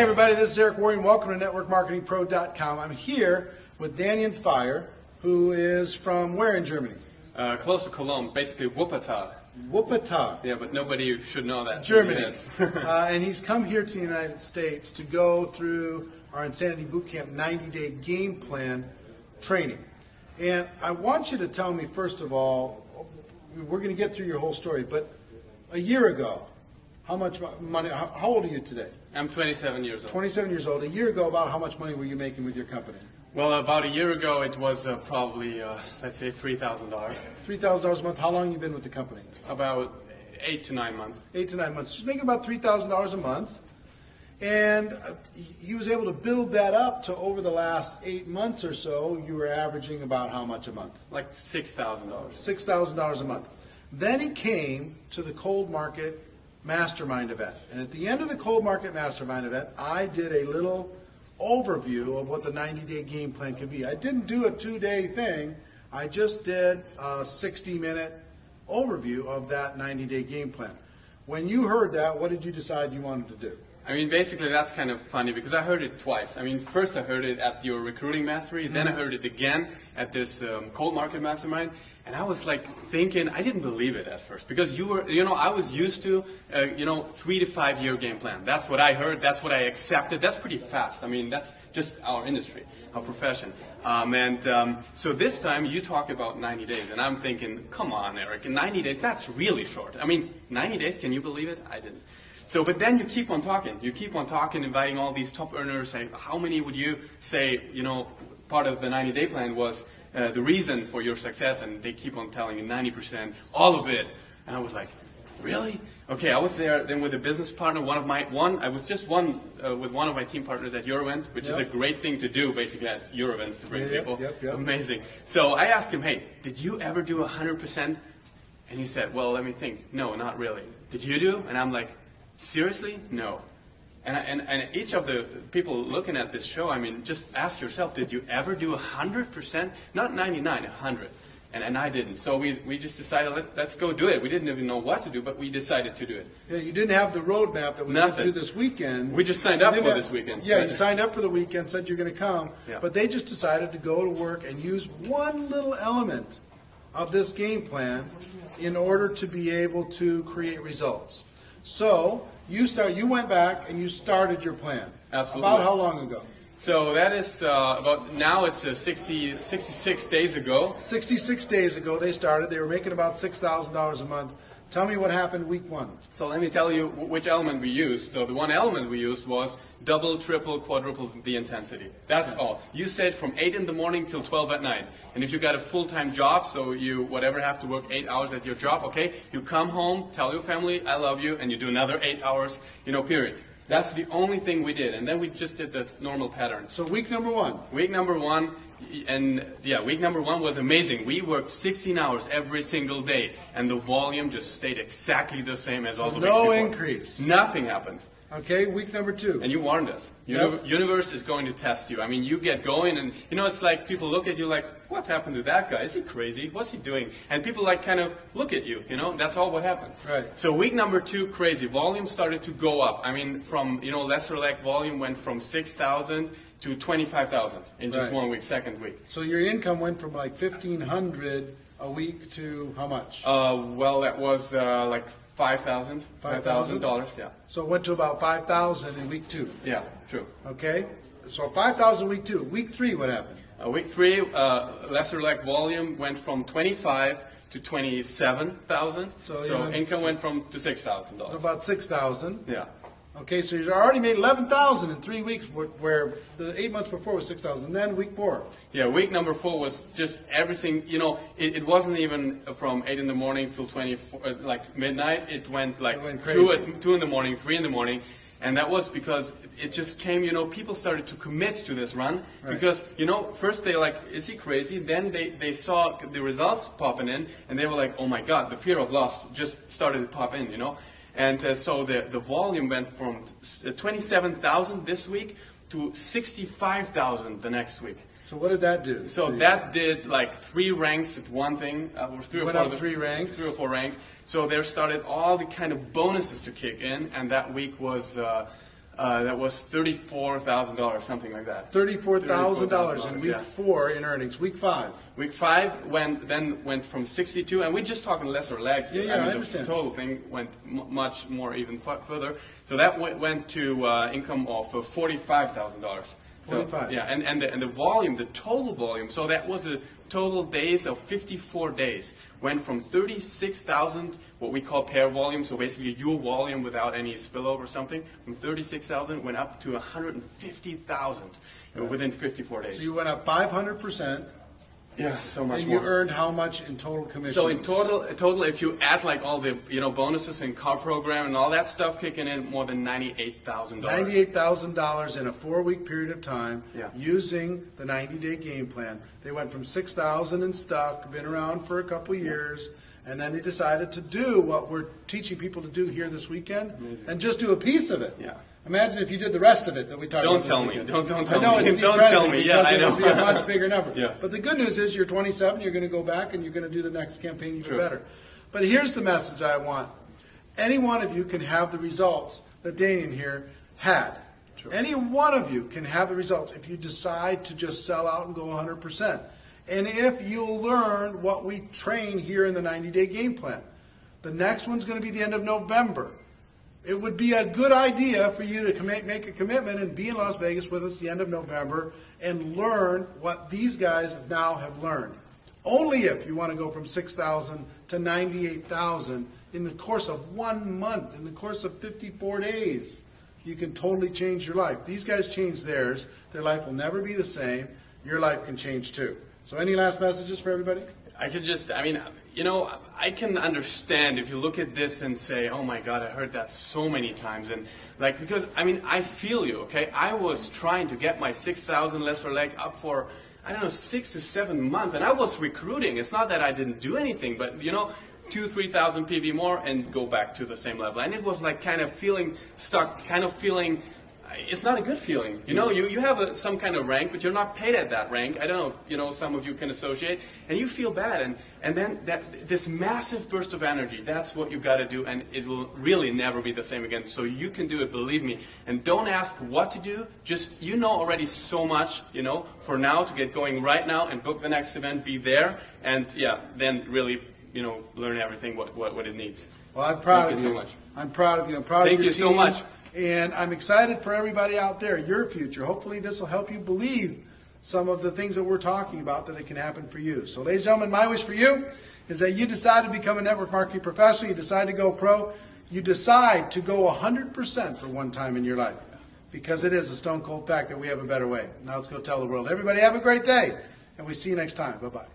everybody, this is Eric Warren. Welcome to NetworkMarketingPro.com. I'm here with Daniel Fire, who is from where in Germany? Close to Cologne, basically Wuppertal. Wuppertal. Yeah, but nobody should know that. Germany. Yes. And he's come here to the United States to go through our Insanity Bootcamp 90-day game plan training. And I want you to tell me, first of all, we're going to get through your whole story, but a year ago, how much money, how old are you today? I'm 27 years old. 27 years old. A year ago, about how much money were you making with your company? Well, about a year ago, it was probably, let's say, $3,000. $3,000 a month. How long have you been with the company? About 8 to 9 months. 8 to 9 months. She's making about $3,000 a month. And he was able to build that up to over the last 8 months or so. You were averaging about how much a month? Like $6,000. $6,000 a month. Then he came to the Cold Market Mastermind event. And at the end of the Cold Market Mastermind event, I did a little overview of what the 90-day game plan could be. I didn't do a 2-day thing. I just did a 60-minute overview of that 90-day game plan. When you heard that, what did you decide you wanted to do? I mean, basically, that's kind of funny because I heard it twice. I mean, first I heard it at your recruiting mastery, then I heard it again at this Cold Market Mastermind, and I was like thinking, I didn't believe it at first because you were, I was used to, 3 to 5 year game plan. That's what I heard. That's what I accepted. That's pretty fast. I mean, that's just our industry, our profession. So this time you talk about 90 days, and I'm thinking, come on, Eric, in 90 days, that's really short. I mean, 90 days, can you believe it? I didn't. So, but then you keep on talking. You keep on talking, inviting all these top earners. Say, how many would you say, part of the 90-day plan was the reason for your success? And they keep on telling you 90%, all of it. And I was like, really? Okay, I was there then with a business partner. I was just with one of my team partners at your event, which is a great thing to do, basically at your events to bring people. Amazing. So I asked him, hey, did you ever do 100%? And he said, well, let me think. No, not really. Did you do? And I'm like, seriously? No. And each of the people looking at this show, I mean, just ask yourself, did you ever do 100%? Not 99, 100. And I didn't. So we just decided, let's go do it. We didn't even know what to do, but we decided to do it. Yeah, you didn't have the roadmap that we went through this weekend. We just signed up for this weekend. Yeah, you signed up for the weekend, said you're going to come, but they just decided to go to work and use one little element of this game plan in order to be able to create results. So you went back and you started your plan. Absolutely. About how long ago? So that is now it's 66 days ago. 66 days ago they started. They were making about $6,000 a month. Tell me what happened week 1. So let me tell you which element we used. So the one element we used was double, triple, quadruple the intensity. That's all. You said from 8 in the morning till 12 at night. And if you got a full-time job, so you have to work 8 hours at your job, okay, you come home, tell your family, I love you, and you do another 8 hours, period. That's the only thing we did. And then we just did the normal pattern. So week number 1. Week number 1. Week number 1 was amazing. We worked 16 hours every single day, and the volume just stayed exactly the same as all the weeks before. No increase. Nothing happened. Okay, week number 2. And you warned us. Universe is going to test you. I mean, you get going, and it's like people look at you like, what happened to that guy? Is he crazy? What's he doing? And people kind of look at you. That's all what happened. Right. So week number 2, crazy. Volume started to go up. I mean, from lesser leg volume went from 6,000 to 25,000 in just 1 week, second week. So your income went from like $1,500 a week to how much? Well, that was like $5,000, yeah. So it went to about $5,000 in week 2. Yeah, true. Okay, so $5,000 week 2. Week 3, what happened? Week 3, lesser leg volume went from 25 to 27,000. So income went to $6,000. About $6,000. Yeah. Okay, so you already made $11,000 in 3 weeks, where the 8 months before was $6,000. Then week 4. Yeah, week number 4 was just everything. It wasn't even from 8 in the morning till like midnight. It went like 2 in the morning, 3 in the morning, and that was because it just came. People started to commit to this run because first they like, is he crazy? Then they saw the results popping in, and they were like, oh my God, the fear of loss just started to pop in. And so the volume went from 27,000 this week to 65,000 the next week. So what did that do? So that did like 3 ranks at one thing, or 3 or 4. Went up 3 ranks. 3 or 4 ranks. So there started all the kind of bonuses to kick in, and that week was That was $34,000, something like that. $34,000 in week yeah. 4 in earnings. Week 5. Week 5 went from 62, and we're just talking lesser leg here. Yeah, I mean, understand. The total thing went much more even further. So that went to income of $45,000. So, 45. yeah, and the volume, the total volume. So that was a total days of 54 days. Went from 36,000, what we call pair volume. So basically your volume without any spillover or something. From 36,000 went up to 150,000 within 54 days. So you went up 500%. Yeah, so much and more. you earned how much in total commissions? So in total, if you add like all the bonuses and car program and all that stuff kicking in, more than $98,000. $98,000 in a 4-week period of time, Yeah. using the 90-day game plan. They went from 6,000 and stuck, been around for a couple years, and then they decided to do what we're teaching people to do here this weekend, Amazing. and just do a piece of it. Yeah. Imagine if you did the rest of it that we talked Don't about. tell this me. weekend. Don't tell I know me. it's Don't depressing tell me. Yeah, because I know. it would be a much bigger number. Yeah. But the good news is you're 27, you're going to go back and you're going to do the next campaign even True. better. But here's the message I want. Any one of you can have the results that Danian here had. True. Any one of you can have the results if you decide to just sell out and go 100%. And if you'll learn what we train here in the 90-day game plan. The next one's going to be the end of November. It would be a good idea for you to make a commitment and be in Las Vegas with us the end of November and learn what these guys now have learned. Only if you want to go from 6,000 to 98,000 in the course of 1 month, in the course of 54 days, you can totally change your life. These guys changed theirs. Their life will never be the same. Your life can change too. So any last messages for everybody? I can understand if you look at this and say, oh my God, I heard that so many times. And because I feel you, okay? I was trying to get my 6,000 lesser leg up for, 6 to 7 months. And I was recruiting. It's not that I didn't do anything, but 2,000-3,000 PV more and go back to the same level. And it was like kind of feeling stuck, kind of feeling, it's not a good feeling. You have some kind of rank, but you're not paid at that rank. I don't know if some of you can associate, and you feel bad. And then this massive burst of energy, that's what you got to do, and it will really never be the same again. So you can do it, believe me. And don't ask what to do. Just, already so much, for now to get going right now and book the next event, be there, and then really, learn everything what it needs. Well, I'm proud of you. Thank you so much. I'm proud of you. I'm proud of your team. Thank you so much. And I'm excited for everybody out there, your future. Hopefully this will help you believe some of the things that we're talking about, that it can happen for you. So ladies and gentlemen, my wish for you is that you decide to become a network marketing professional, you decide to go pro, you decide to go 100% for one time in your life. Because it is a stone cold fact that we have a better way. Now let's go tell the world. Everybody have a great day, and we see you next time. Bye-bye.